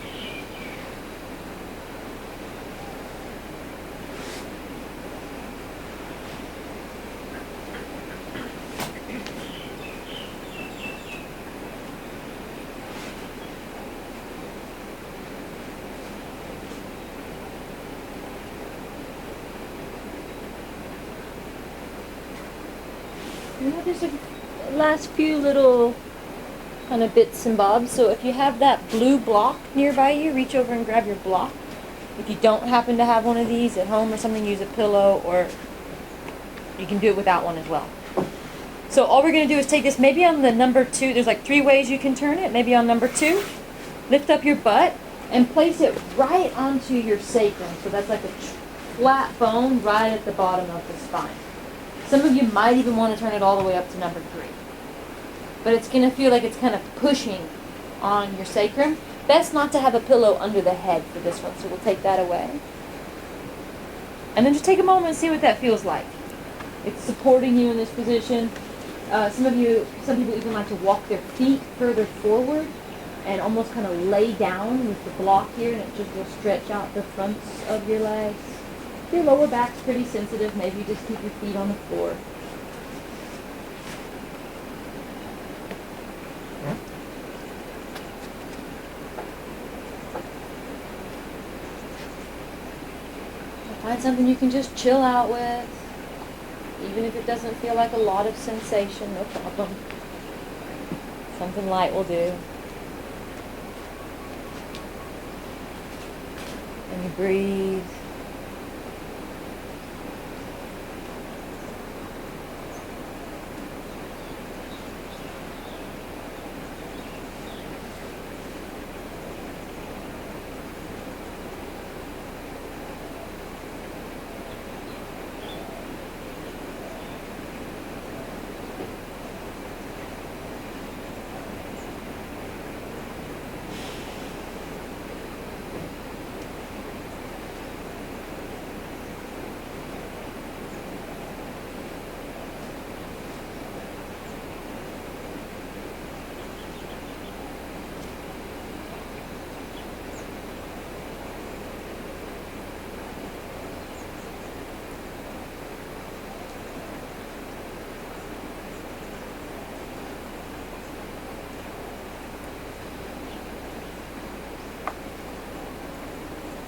Now there's a last few little kind of bits and bobs. So if you have that blue block nearby you, reach over and grab your block. If you don't happen to have one of these at home or something, use a pillow, or you can do it without one as well. So all we're going to do is take this maybe on the number 2. There's like 3 ways you can turn it. Maybe on number 2, lift up your butt and place it right onto your sacrum. So that's like a flat bone right at the bottom of the spine. Some of you might even want to turn it all the way up to number 3. But it's going to feel like it's kind of pushing on your sacrum. Best not to have a pillow under the head for this one, so we'll take that away. And then just take a moment and see what that feels like. It's supporting you in this position. Some people even like to walk their feet further forward and almost kind of lay down with the block here, and it just will stretch out the fronts of your legs. If your lower back's pretty sensitive, maybe just keep your feet on the floor. Find something you can just chill out with, even if it doesn't feel like a lot of sensation, no problem. Something light will do. And you breathe.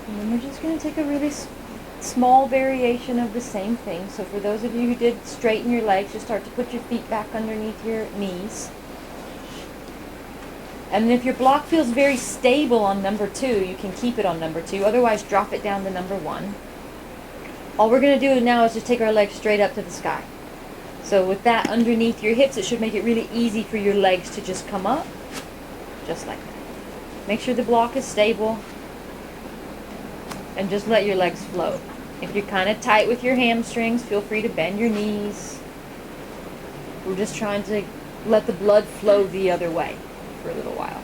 And then we're just going to take a really small variation of the same thing. So for those of you who did straighten your legs, just start to put your feet back underneath your knees. And if your block feels very stable on number 2, you can keep it on number 2. Otherwise, drop it down to number 1. All we're going to do now is just take our legs straight up to the sky. So with that underneath your hips, it should make it really easy for your legs to just come up, just like that. Make sure the block is stable. And just let your legs float. If you're kind of tight with your hamstrings, feel free to bend your knees. We're just trying to let the blood flow the other way for a little while.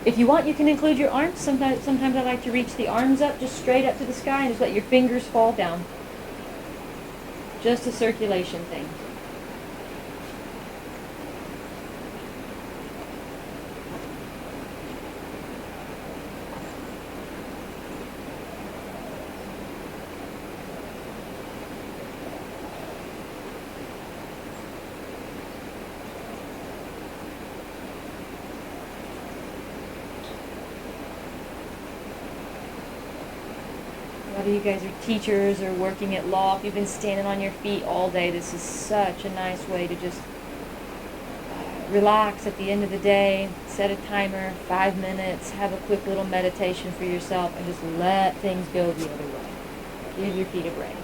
If you want, you can include your arms. Sometimes I like to reach the arms up, just straight up to the sky, and just let your fingers fall down. Just a circulation thing. A lot of you guys are teachers or working at law. If you've been standing on your feet all day, this is such a nice way to just relax at the end of the day, set a timer, 5 minutes, have a quick little meditation for yourself, and just let things go the other way. Give your feet a break.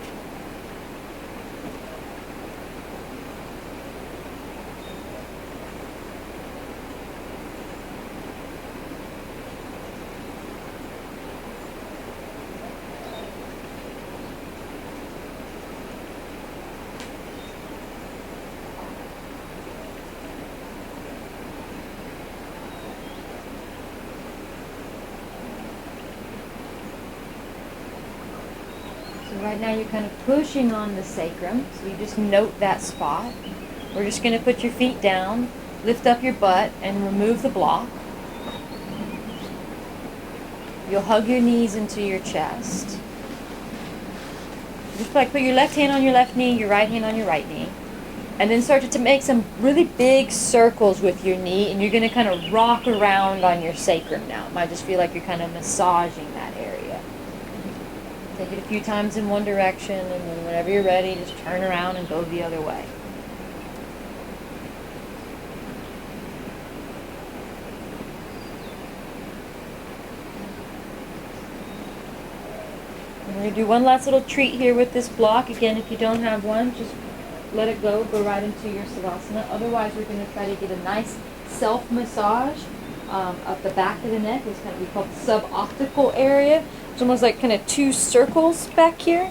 Right now you're kind of pushing on the sacrum, so you just note that spot. We're just going to put your feet down, lift up your butt, and remove the block. You'll hug your knees into your chest. Just like put your left hand on your left knee, your right hand on your right knee. And then start to make some really big circles with your knee, and you're going to kind of rock around on your sacrum now. It might just feel like you're kind of massaging that area. Take it a few times in one direction, and then whenever you're ready, just turn around and go the other way. And we're going to do one last little treat here with this block. Again, if you don't have one, just let it go right into your Savasana. Otherwise, we're going to try to get a nice self-massage up the back of the neck. It's kind of we call the suboptical area. It's almost like kind of 2 circles back here.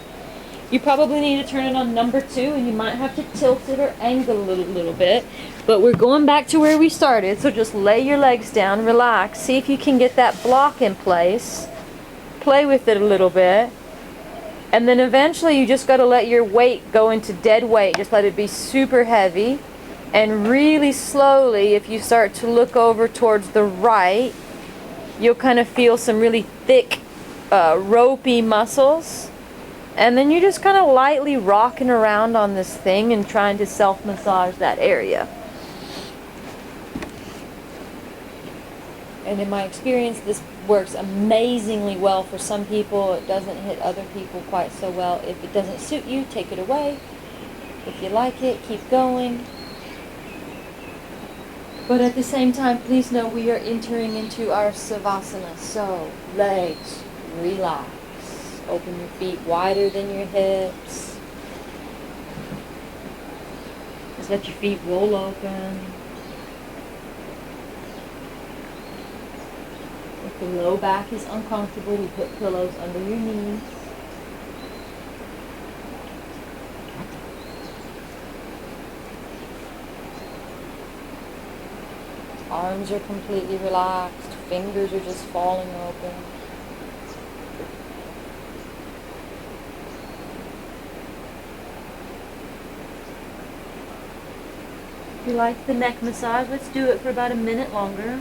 You probably need to turn it on number 2, and you might have to tilt it or angle a little bit. But we're going back to where we started, so just lay your legs down, relax, see if you can get that block in place. Play with it a little bit. And then eventually you just got to let your weight go into dead weight. Just let it be super heavy. And really slowly, if you start to look over towards the right, you'll kind of feel some really thick ropey muscles, and then you're just kind of lightly rocking around on this thing and trying to self-massage that area. And in my experience, this works amazingly well for some people. It doesn't hit other people quite so well. If it doesn't suit you, take it away. If you like it, keep going. But at the same time, please know we are entering into our Savasana. So, legs, relax. Open your feet wider than your hips. Just let your feet roll open. If the low back is uncomfortable, you put pillows under your knees. Arms are completely relaxed. Fingers are just falling open. If you like the neck massage, let's do it for about a minute longer.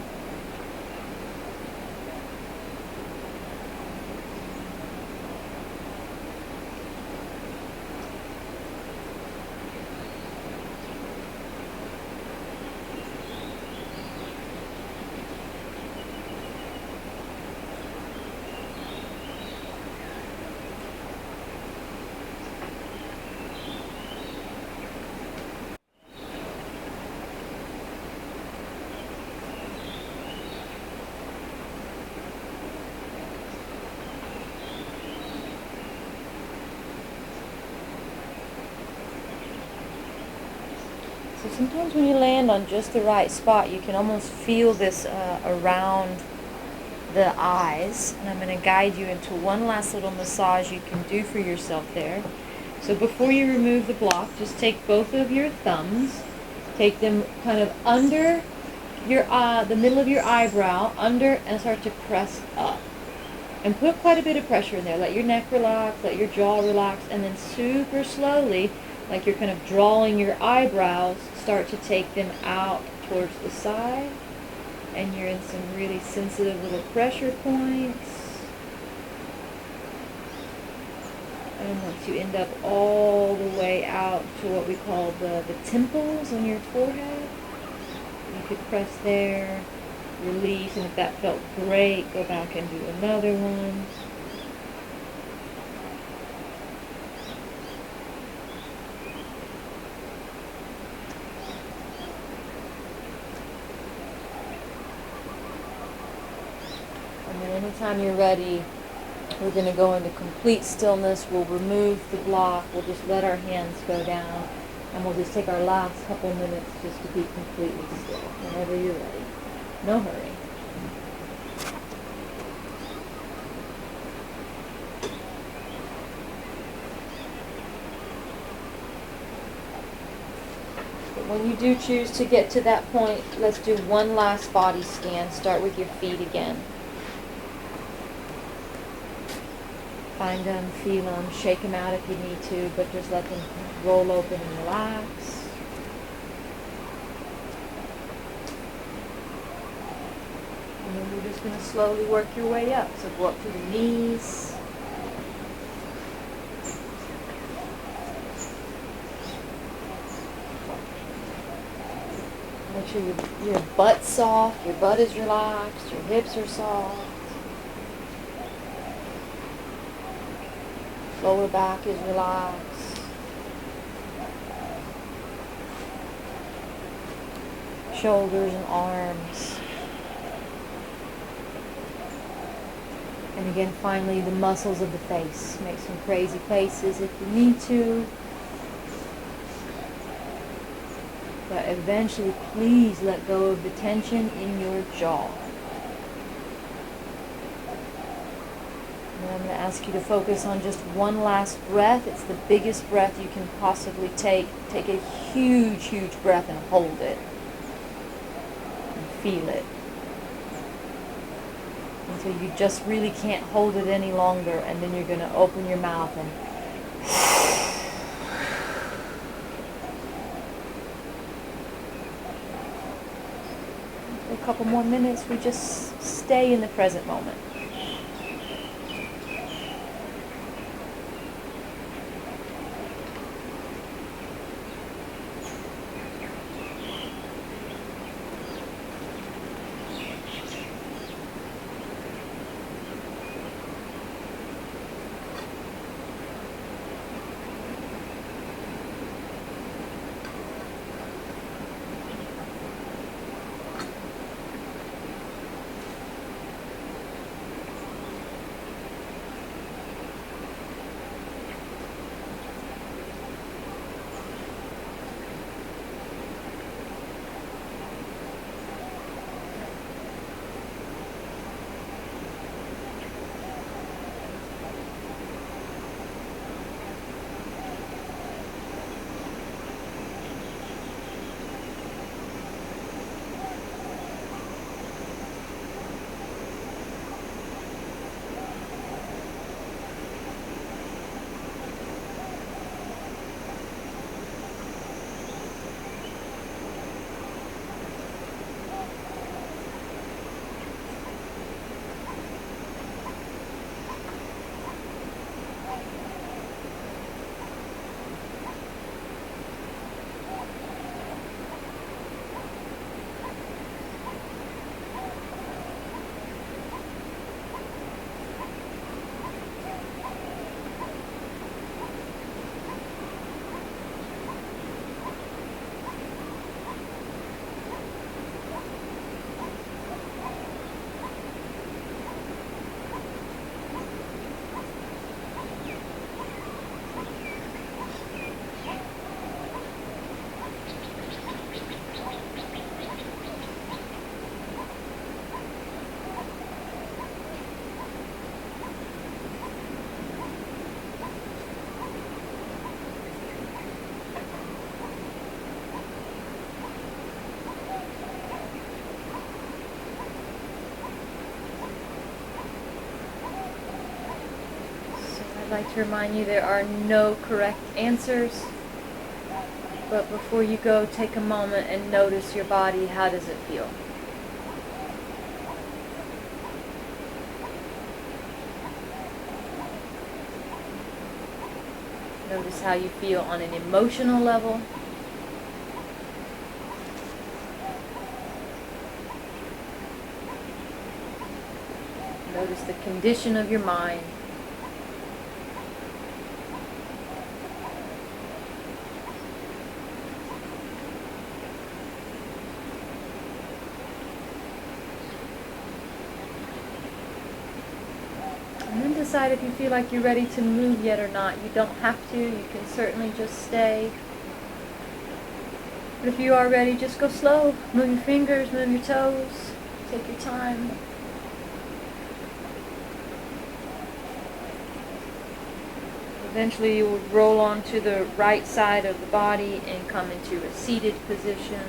So sometimes when you land on just the right spot, you can almost feel this around the eyes. And I'm going to guide you into one last little massage you can do for yourself there. So before you remove the block, just take both of your thumbs, take them kind of under your the middle of your eyebrow, under, and start to press up. And put quite a bit of pressure in there. Let your neck relax, let your jaw relax, and then super slowly, like you're kind of drawing your eyebrows, start to take them out towards the side. And you're in some really sensitive little pressure points. And once you end up all the way out to what we call the temples on your forehead, you could press there, release, and if that felt great, go back and do another one. Anytime you're ready, we're going to go into complete stillness. We'll remove the block. We'll just let our hands go down. And we'll just take our last couple minutes just to be completely still. Whenever you're ready. No hurry. But when you do choose to get to that point, let's do one last body scan. Start with your feet again. Find them, feel them, shake them out if you need to, but just let them roll open and relax. And then you're just going to slowly work your way up. So go up to the knees. Make sure your butt's soft, your butt is relaxed, your hips are soft. Lower back is relaxed. Shoulders and arms. And again, finally, the muscles of the face. Make some crazy faces if you need to. But eventually, please let go of the tension in your jaw. And I'm going to ask you to focus on just one last breath. It's the biggest breath you can possibly take. Take a huge, huge breath and hold it. And feel it. Until you just really can't hold it any longer. And then you're going to open your mouth and for a couple more minutes, we just stay in the present moment. I'd like to remind you there are no correct answers. But before you go, take a moment and notice your body. How does it feel? Notice how you feel on an emotional level. Notice the condition of your mind. decide if you feel like you're ready to move yet or not. You don't have to. You can certainly just stay. But if you are ready, just go slow. Move your fingers, move your toes. Take your time. Eventually you will roll onto the right side of the body and come into a seated position.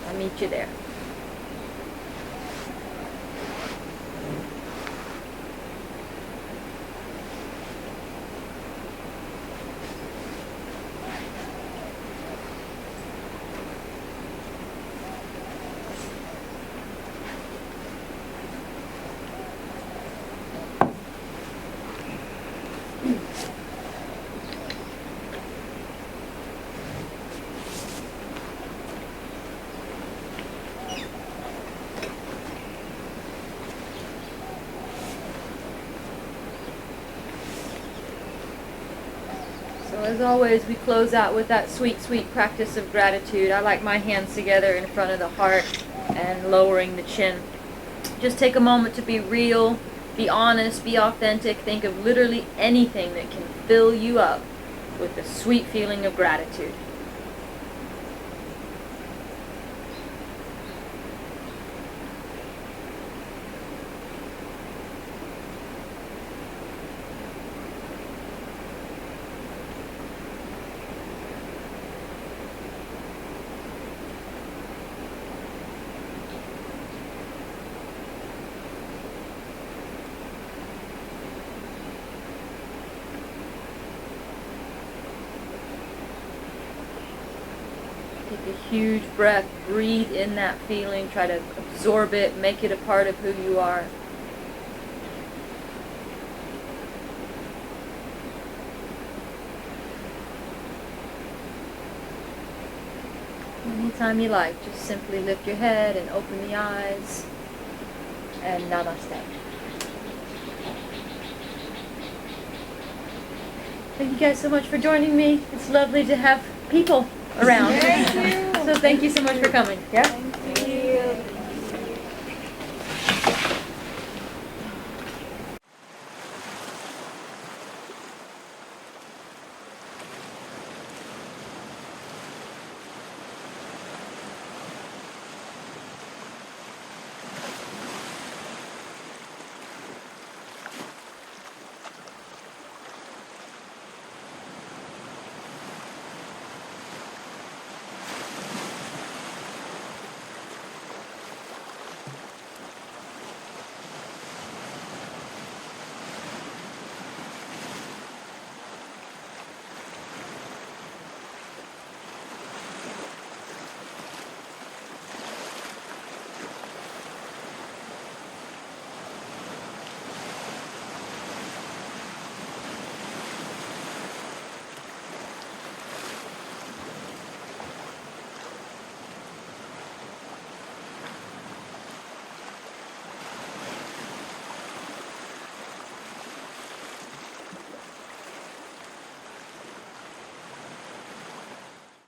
I'll meet you there. As always, we close out with that sweet, sweet practice of gratitude. I like my hands together in front of the heart and lowering the chin. Just take a moment to be real, be honest, be authentic. Think of literally anything that can fill you up with the sweet feeling of gratitude. Take a huge breath, breathe in that feeling, try to absorb it, make it a part of who you are. Anytime you like, just simply lift your head and open the eyes, and namaste. Thank you guys so much for joining me. It's lovely to have people around. Thank you. So thank you so much for coming. Yeah.